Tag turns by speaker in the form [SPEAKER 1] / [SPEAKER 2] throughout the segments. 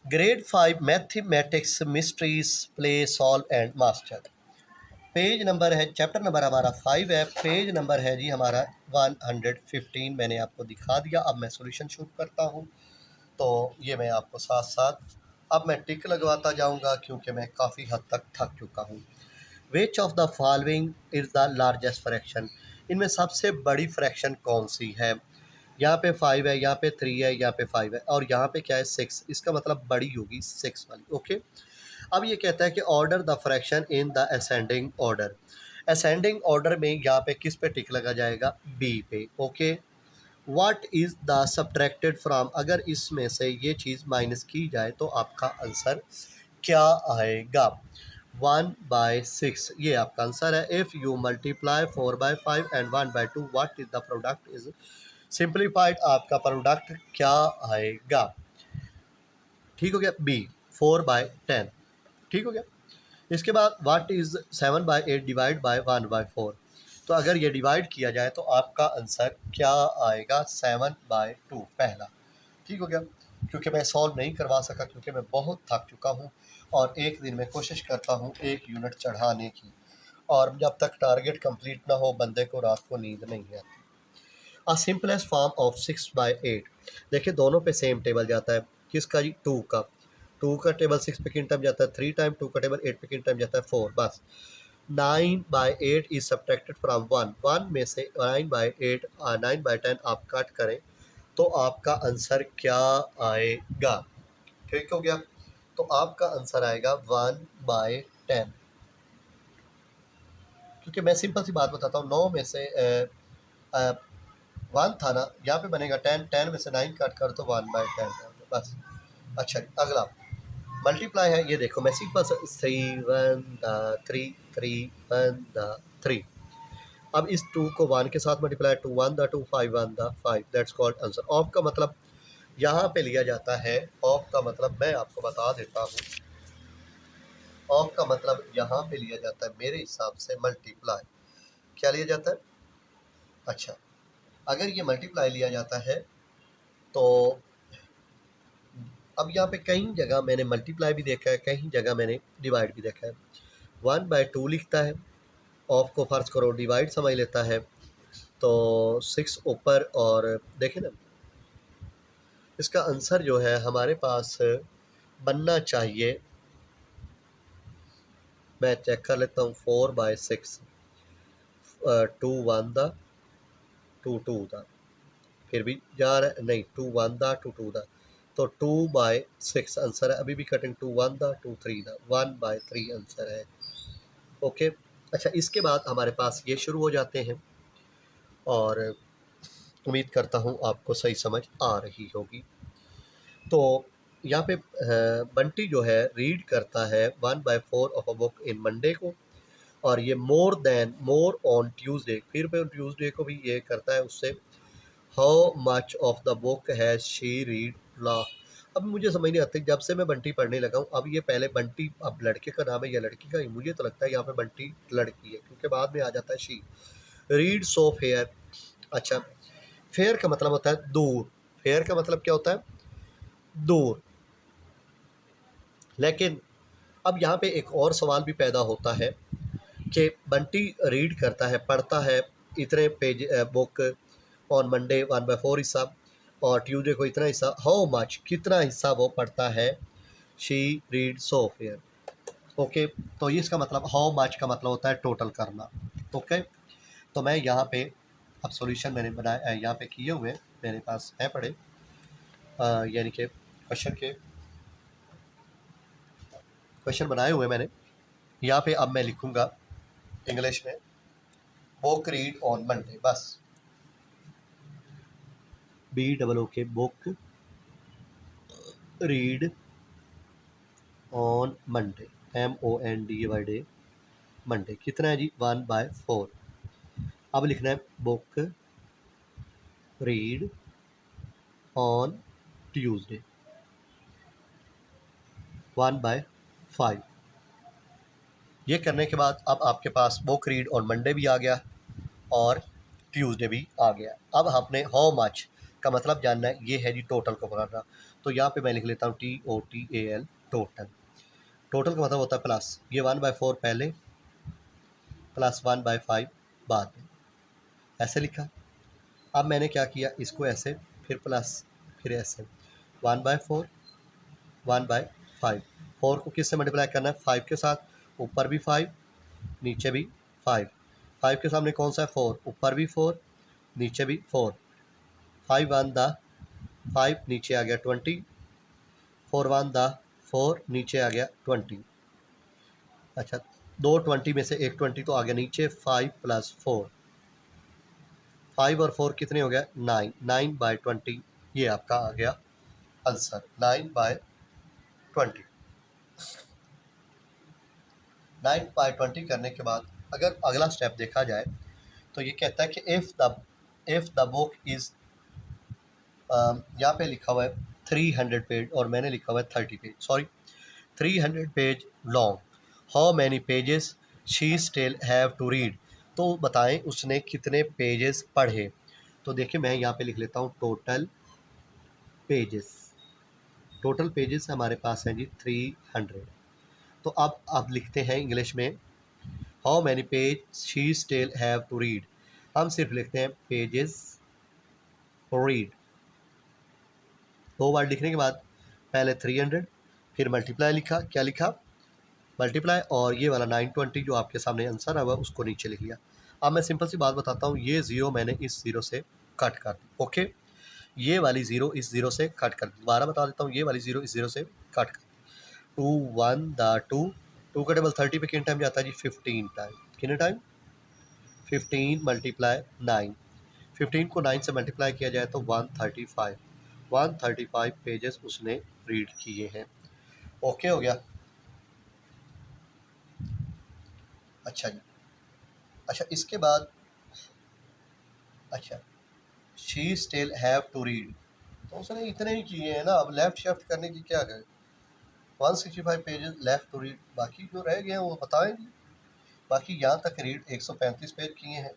[SPEAKER 1] Grade 5 mathematics mysteries play solve and master. Page number है, chapter number हमारा 5 है, page number है जी हमारा 115। मैंने आपको दिखा दिया। अब मैं सॉल्यूशन शुरू करता हूँ। तो ये मैं आपको साथ साथ अब मैं टिक लगवाता जाऊँगा क्योंकि मैं काफ़ी हद तक थक चुका हूँ। Which of the following is the largest fraction? इनमें सबसे बड़ी फ्रैक्शन कौन सी है? यहाँ पे 5 है, यहाँ पे 3 है, यहाँ पे 5 है और यहाँ पे क्या है 6। इसका मतलब बड़ी होगी 6 वाली। ओके। अब ये कहता है कि order the fraction in the ascending order. Ascending order में यहाँ पे किस पे टिक लगा जाएगा? बी पे। Okay. What is the subtracted from? अगर इसमें से ये चीज़ माइनस की जाए तो आपका आंसर क्या आएगा? 1/6 ये आपका आंसर है। If you multiply 4/5 and 1/2 what is the product is simplified? आपका प्रोडक्ट क्या आएगा? ठीक हो गया। बी 4/10। ठीक हो गया। इसके बाद व्हाट इज़ 7/8 डिवाइड बाय 1/4? तो अगर ये डिवाइड किया जाए तो आपका आंसर क्या आएगा? 7/2 पहला। ठीक हो गया। क्योंकि मैं सॉल्व नहीं करवा सका क्योंकि मैं बहुत थक चुका हूँ और एक दिन में कोशिश करता हूँ 1 यूनिट चढ़ाने की, और जब तक टारगेट कंप्लीट ना हो बंदे को रात को नींद नहीं आती। अ सिंपलेस्ट फॉर्म ऑफ 6/8। देखिए दोनों पे सेम टेबल जाता है। किसका जी? 2 का। 2 का टेबल 6 पे किन टाइम जाता है? 3 टाइम। 2 का टेबल 8 पे किन टाइम जाता है? 4। बस 9/8 इज सब्ट्रैक्टेड फ्रॉम 1। 1 में से 9/8 9/10 आप कट करें तो आपका आंसर क्या आएगा? ठीक हो गया। तो आपका आंसर आएगा 1/10। क्योंकि मैं सिंपल सी बात बताता हूँ, 9 में से 1 था ना, यहाँ पे बनेगा 10। 10 में से 9 कट कर तो 1/10 बस। अच्छा अगला मल्टीप्लाई है। ये देखो मैं सिंपल सा 3 1 3 3 1 3। अब इस 2 को 1 के साथ multiply, 2 1 2 5 1 5। That's called answer. Of का मतलब यहाँ पे लिया जाता है। ऑफ का मतलब मैं आपको बता देता हूँ। ऑफ का मतलब यहाँ पे लिया जाता है मेरे हिसाब से मल्टीप्लाई। क्या लिया जाता है? अच्छा, अगर ये मल्टीप्लाई लिया जाता है तो अब यहाँ पे कई जगह मैंने मल्टीप्लाई भी देखा है, कई जगह मैंने डिवाइड भी देखा है। 1/2 लिखता है, ऑफ को फर्ज करो डिवाइड समझ लेता है, तो 6 ऊपर और देखें ना, इसका आंसर जो है हमारे पास बनना चाहिए। मैं चेक कर लेता हूँ। 4/6 2 1 2 2 फिर भी जा रहा है नहीं, 2 1 2 2 तो 2/6 आंसर है। अभी भी कटिंग 2 1 2 3 1/3 आंसर है। ओके। अच्छा इसके बाद हमारे पास ये शुरू हो जाते हैं और उम्मीद करता हूँ आपको सही समझ आ रही होगी। तो यहाँ पे बंटी जो है रीड करता है 1/4 of a book in Monday को, और ये मोर ऑन ट्यूसडे, फिर पे ट्यूसडे को भी ये करता है उससे। How much of the book has she read ला? अब मुझे समझ नहीं आती, जब से मैं बंटी पढ़ने लगा हूँ। अब ये पहले बंटी, अब लड़के का नाम है या लड़की का? मुझे तो लगता है यहाँ पे बंटी लड़की है क्योंकि बाद में आ जाता है शी। Read so fair. अच्छा, फेयर का मतलब होता है दूर। फेयर का मतलब क्या होता है? दूर। लेकिन अब यहाँ पे एक और सवाल भी पैदा होता है कि बंटी रीड करता है, पढ़ता है इतने पेज बुक ऑन मंडे 1/4 हिस्सा, और ट्यूसडे को इतना हिस्सा। हाउ मच कितना हिस्सा वो पढ़ता है? She read so fair. Okay. तो ये इसका मतलब हाउ मच का मतलब होता है टोटल करना। ओके। तो मैं यहाँ पे अब सॉल्यूशन मैंने बनाया यहाँ पे किए हुए मेरे पास है पड़े, यानी कि क्वेश्चन बनाए हुए मैंने। यहाँ पे अब मैं लिखूँगा इंग्लिश में बुक रीड ऑन मंडे, बस BOOK book read on Monday MONDE Monday. कितना है जी? 1/4। अब लिखना है बुक रीड ऑन ट्यूसडे 1/5। ये करने के बाद अब आपके पास बुक रीड ऑन मंडे भी आ गया और ट्यूसडे भी आ गया। अब आपने हाउ मच का मतलब जानना है, ये है जी टोटल को पकड़ना। तो यहाँ पे मैं लिख लेता हूँ TOTAL, टोटल। टोटल का मतलब होता है प्लस, ये 1/4 पहले प्लस 1/5 बाद में, ऐसे लिखा। अब मैंने क्या किया, इसको ऐसे, फिर प्लस, फिर ऐसे, 1/4 1/5। 4 को किससे मल्टीप्लाई करना है, 5 के साथ, ऊपर भी 5 नीचे भी 5। 5 के सामने कौन सा है, 4, ऊपर भी 4 नीचे भी 4। 5 1 द 5 नीचे आ गया 20, 4 1 द 4 नीचे आ गया 20। अच्छा, दो 20 में से एक 20 तो आ गया नीचे, 5 + 4, 5 और 4 कितने हो गया, 9, 9/20। ये आपका आ गया आंसर, 9/20। 9/20 करने के बाद अगर अगला स्टेप देखा जाए तो ये कहता है कि इफ़ द बुक इज़, यहाँ पे लिखा हुआ है 300 पेज और मैंने लिखा हुआ है 30 page, sorry 300 page long, how many pages she still have to read. तो बताएं उसने कितने पेजेस पढ़े। तो देखिए मैं यहाँ पे लिख लेता हूँ टोटल पेजेस। टोटल पेजेस हमारे पास हैं जी 300। तो अब लिखते हैं इंग्लिश में, how many page she still have to read. हम सिर्फ लिखते हैं पेजेस रीड। दो बार लिखने के बाद पहले 300, फिर मल्टीप्लाई लिखा, क्या लिखा, मल्टीप्लाई, और ये वाला 920 जो आपके सामने आंसर आया उसको नीचे लिख लिया। अब मैं सिंपल सी बात बताता हूँ, ये ज़ीरो मैंने इस ज़ीरो से कट कर दी, ओके, ये वाली ज़ीरो इस ज़ीरो से कट कर दी। दोबारा बता देता हूँ, ये वाली ज़ीरो इस ज़ीरो से कट कर दी। 2 1 द 2 का डबल 30 पे कितने टाइम जाता है जी, 15 टाइम। कितने टाइम, 15 × 9, 15 को 9 से मल्टीप्लाई किया जाए तो 135 पेजेस उसने रीड किए हैं। ओके हो गया। अच्छा जी, अच्छा इसके बाद, अच्छा she still have to read, तो उसने इतने ही किए हैं ना, अब लेफ्ट शिफ्ट करने की क्या करें, 165 पेजेस लेफ्ट टू रीड, बाकी जो रह गए हैं वो बताएंगे। बाकी यहाँ तक रीड 135 पेज किए हैं।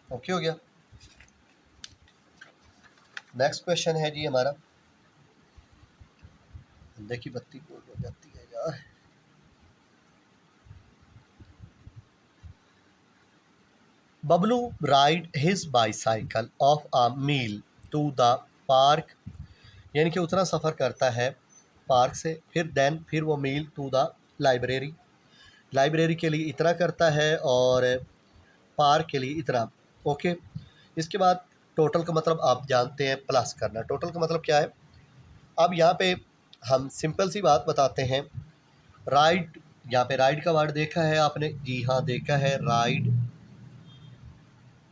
[SPEAKER 1] ओके हो गया। नेक्स्ट क्वेश्चन है जी हमारा, देखिए बत्ती गोल हो जाती है यार। Bablu ride his bicycle of a mile to the park, यानी कि उतना सफ़र करता है पार्क से, फिर वो मील टू द लाइब्रेरी, लाइब्रेरी के लिए इतना करता है और पार्क के लिए इतना। ओके, इसके बाद टोटल का मतलब आप जानते हैं प्लस करना। टोटल का मतलब क्या है, अब यहाँ पे हम सिंपल सी बात बताते हैं। राइड, यहाँ पे राइड का वर्ड देखा है आपने, जी हाँ देखा है, राइड,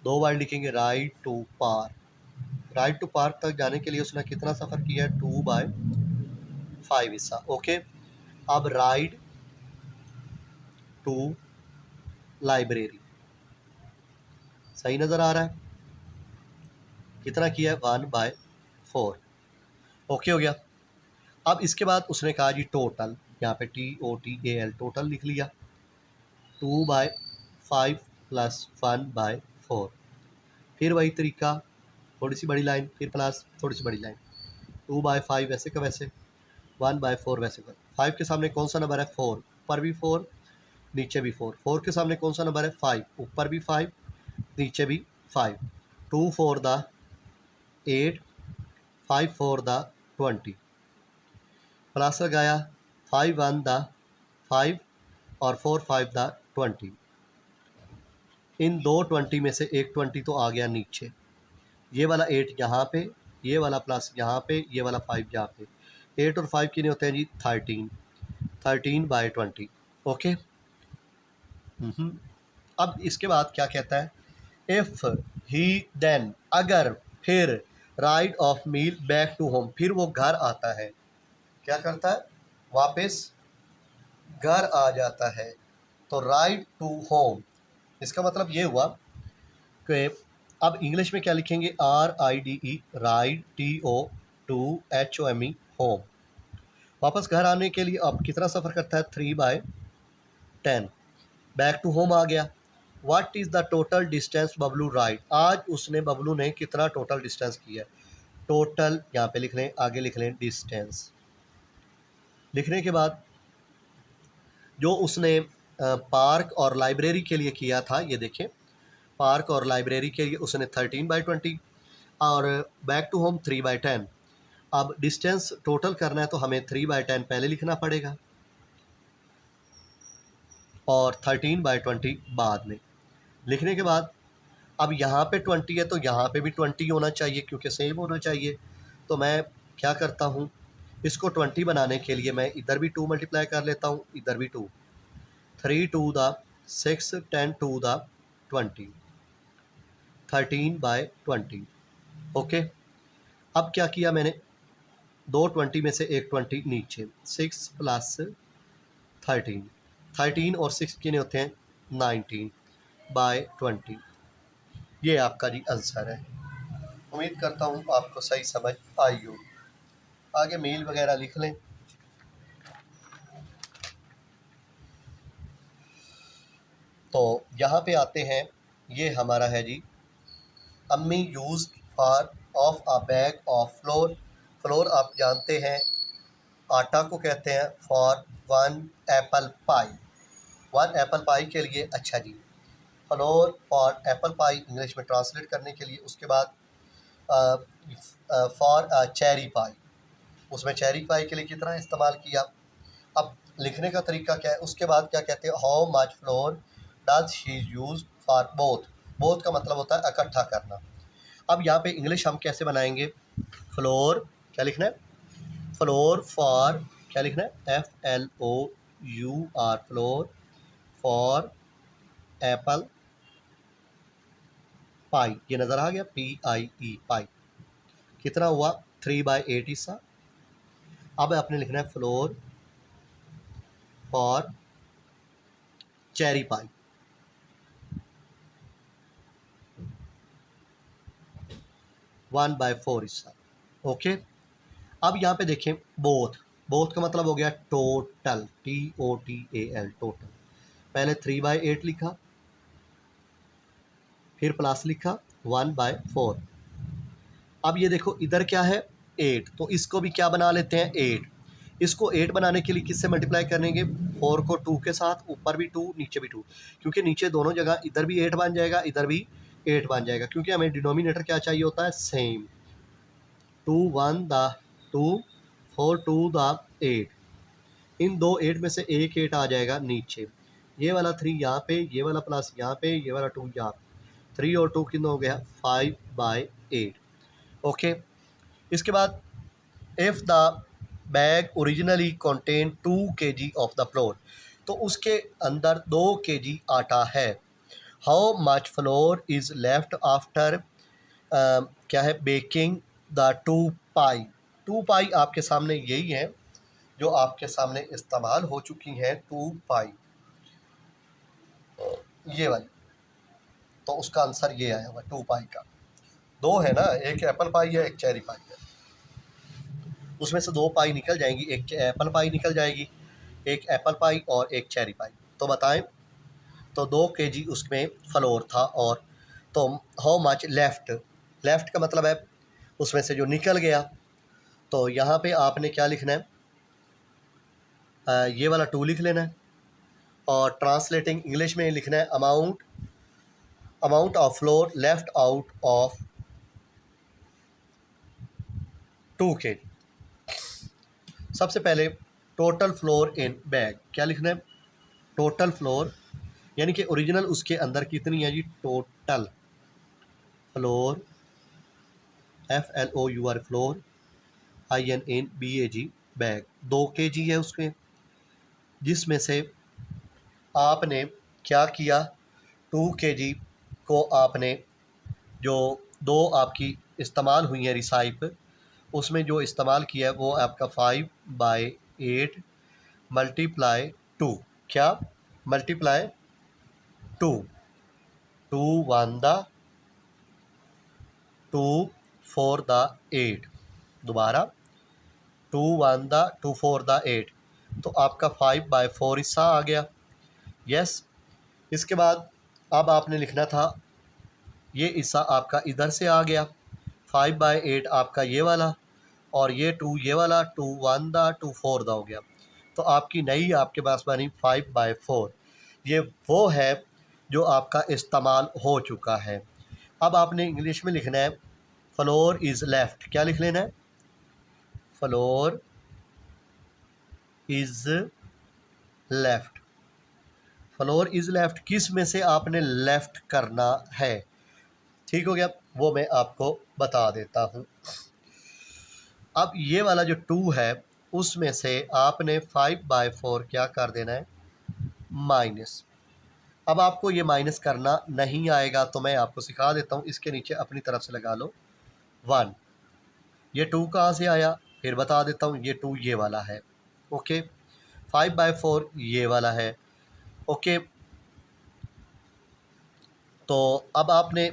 [SPEAKER 1] दो वर्ड लिखेंगे, ride to park. Ride to park तक जाने के लिए उसने कितना सफ़र किया है, 2/5 हिस्सा। ओके, अब राइड टू लाइब्रेरी, सही नज़र आ रहा है, कितना किया है, 1/4। ओके हो गया। अब इसके बाद उसने कहा जी टोटल, यहाँ पे TOTAL टोटल लिख लिया, 2/5 + 1/4। फिर वही तरीका, थोड़ी सी बड़ी लाइन, फिर प्लस थोड़ी सी बड़ी लाइन, 2/5 वैसे का वैसे, 1/4 वैसे का। 5 के सामने कौन सा नंबर है, 4, ऊपर भी 4 नीचे भी 4। 4 के सामने कौन सा नंबर है, 5, ऊपर भी 5 नीचे भी 5। 2 4 द 8, 5 4 द 20, प्लस लगाया, 5 1 द 5 और 4 5 द 20। इन दो 20 में से एक 20 तो आ गया नीचे, ये वाला 8 यहाँ पे, ये वाला प्लस यहाँ पे, ये वाला 5 यहाँ पे। 8 और 5 कितने होते हैं जी, 13, 13/20। ओके। अब इसके बाद क्या कहता है, इफ़ ही देन, अगर, फिर, ride of mile back to home, फिर वो घर आता है, क्या करता है, वापस घर आ जाता है। तो राइड टू होम, इसका मतलब ये हुआ कि अब इंग्लिश में क्या लिखेंगे, RIDE, राइड, TOHOME, होम। वापस घर आने के लिए अब कितना सफ़र करता है, 3/10। बैक टू होम आ गया। What is the total distance Bablu ride, आज उसने, बबलू ने कितना टोटल डिस्टेंस किया है, टोटल यहाँ पे लिख लें, आगे लिख लें डिस्टेंस। लिखने के बाद जो उसने पार्क और लाइब्रेरी के लिए किया था, ये देखें, पार्क और लाइब्रेरी के लिए उसने 13/20 और बैक टू होम 3/10। अब डिस्टेंस टोटल करना है तो हमें 3/10 पहले लिखना पड़ेगा और 13/20 बाद में। लिखने के बाद अब यहाँ पे 20 है तो यहाँ पे भी 20 होना चाहिए क्योंकि सेम होना चाहिए। तो मैं क्या करता हूँ, इसको 20 बनाने के लिए मैं इधर भी 2 मल्टीप्लाई कर लेता हूँ, इधर भी 2। 3 2 द 6, 10 2 द 20, 13/20। ओके, अब क्या किया मैंने, दो 20 में से एक 20 नीचे, 6 + 13, 13 और 6 कितने होते हैं, 19/20। ये आपका जी आंसर है। उम्मीद करता हूँ आपको सही समझ आई हो। आगे मील वगैरह लिख लें। तो यहाँ पे आते हैं, ये हमारा है जी, Amy use four of a bag of flour. Flour आप जानते हैं आटा को कहते हैं, for 1 apple pie, 1 apple pie के लिए। अच्छा जी, flour for apple pie English में ट्रांसलेट करने के लिए, उसके बाद फॉर चेरी पाई, उसमें चेरी पाई के लिए कितना इस्तेमाल किया। अब लिखने का तरीका क्या है, उसके बाद क्या कहते हैं, how much floor does she use for both. Both का मतलब होता है इकट्ठा करना। अब यहाँ पे इंग्लिश हम कैसे बनाएंगे, फ्लोर क्या लिखना है, फ्लोर फॉर क्या लिखना है, FLOUR, फ्लोर फॉर एप्पल पाई, ये नज़र आ गया, PIE पाई, कितना हुआ 3/8 हिस्सा। अब आपने लिखना है फ्लोर फॉर चेरी पाई, 1/4 हिस्सा। ओके, अब यहाँ पे देखें बोथ, बोथ का मतलब हो गया टोटल, TOTAL, टोटल। पहले 3/8 लिखा, फिर प्लस लिखा 1/4। अब ये देखो इधर क्या है 8, तो इसको भी क्या बना लेते हैं 8। इसको 8 बनाने के लिए किससे मल्टीप्लाई करेंगे, 4 को 2 के साथ, ऊपर भी 2 नीचे भी 2, क्योंकि नीचे दोनों जगह इधर भी 8 बन जाएगा, इधर भी 8 बन जाएगा, क्योंकि हमें डिनोमिनेटर क्या चाहिए होता है, सेम। 2 1 द 2, 4 2 द 8, इन दो 8 में से एक 8 आ जाएगा नीचे, ये वाला 3 यहाँ पे, ये वाला प्लस यहाँ पे, ये वाला 2 यहाँ पे, 3 और 2 कितना हो गया 5/8। ओके, इसके बाद if the bag originally contain 2 kg of the floor, तो उसके अंदर 2 kg आटा है। How much floor is left after क्या है, बेकिंग द 2 पाई। 2 पाई आपके सामने यही है जो आपके सामने इस्तेमाल हो चुकी हैं, 2 पाई ये वाली, तो उसका आंसर ये आया हुआ 2 पाई का। दो है ना, एक एप्पल पाई है, एक चेरी पाई है, उसमें से 2 पाई निकल जाएंगी, एक एप्पल पाई निकल जाएगी, एक एप्पल पाई और एक चेरी पाई। तो बताएं, तो 2 kg उसमें फ्लोर था, और तो हाउ मच लेफ्ट, लेफ्ट का मतलब है उसमें से जो निकल गया। तो यहाँ पे आपने क्या लिखना है, ये वाला 2 लिख लेना है, और ट्रांसलेटिंग इंग्लिश में लिखना है amount of floor left out of 2 kg। सबसे पहले टोटल फ्लोर इन बैग, क्या लिखना है, टोटल फ्लोर, यानी कि ओरिजिनल उसके अंदर कितनी है जी, total flour, FLOUR, flour, INNBAG, bag, 2 kg है उसमें, जिसमें से आपने क्या किया, 2 kg को आपने जो दो आपकी इस्तेमाल हुई है रिसाइप, उसमें जो इस्तेमाल किया है वो आपका 5/8 मल्टीप्लाई 2, क्या मल्टीप्लाई 2, 2 1 द 2 4 द 8, दोबारा 2 1 द 2 4 द 8, तो आपका 5/4 हिस्सा आ गया। यस, इसके बाद अब आपने लिखना था, ये हिस्सा आपका इधर से आ गया, 5/8 आपका ये वाला, और ये 2 ये वाला, 2 1 दा 2 4 दा हो गया। तो आपकी नई आपके पास बनी 5/4। ये वो है जो आपका इस्तेमाल हो चुका है। अब आपने इंग्लिश में लिखना है फ्लोर इज़ लेफ़्ट। क्या लिख लेना है? Floor is left. Floor is left किस में से आपने लेफ़्ट करना है? ठीक हो गया, वो मैं आपको बता देता हूँ। अब ये वाला जो 2 है उसमें से आपने 5/4 क्या कर देना है? माइनस। अब आपको ये माइनस करना नहीं आएगा तो मैं आपको सिखा देता हूँ। इसके नीचे अपनी तरफ से लगा लो 1। ये 2 कहाँ से आया? फिर बता देता हूँ। ये 2 ये वाला है। ओके, 5/4 ये वाला है। ओके, तो अब आपने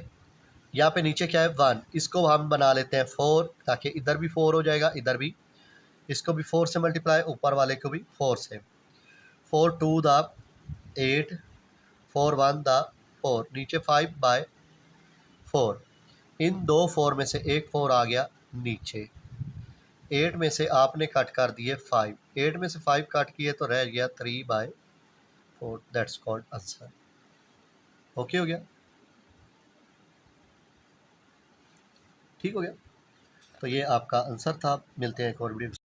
[SPEAKER 1] यहाँ पे नीचे क्या है? 1। इसको हम बना लेते हैं 4, ताकि इधर भी 4 हो जाएगा, इधर भी। इसको भी 4 से मल्टीप्लाई, ऊपर वाले को भी 4 से। 4 2 दा 8, 4 1 दा 4, नीचे 5/4। इन दो 4 में से एक 4 आ गया नीचे। 8 में से आपने कट कर दिए 5। 8 में से 5 कट किए तो रह गया 3/4। That's called answer. ओके हो गया? ठीक हो गया? तो ये आपका आंसर था। मिलते हैं एक और वीडियो।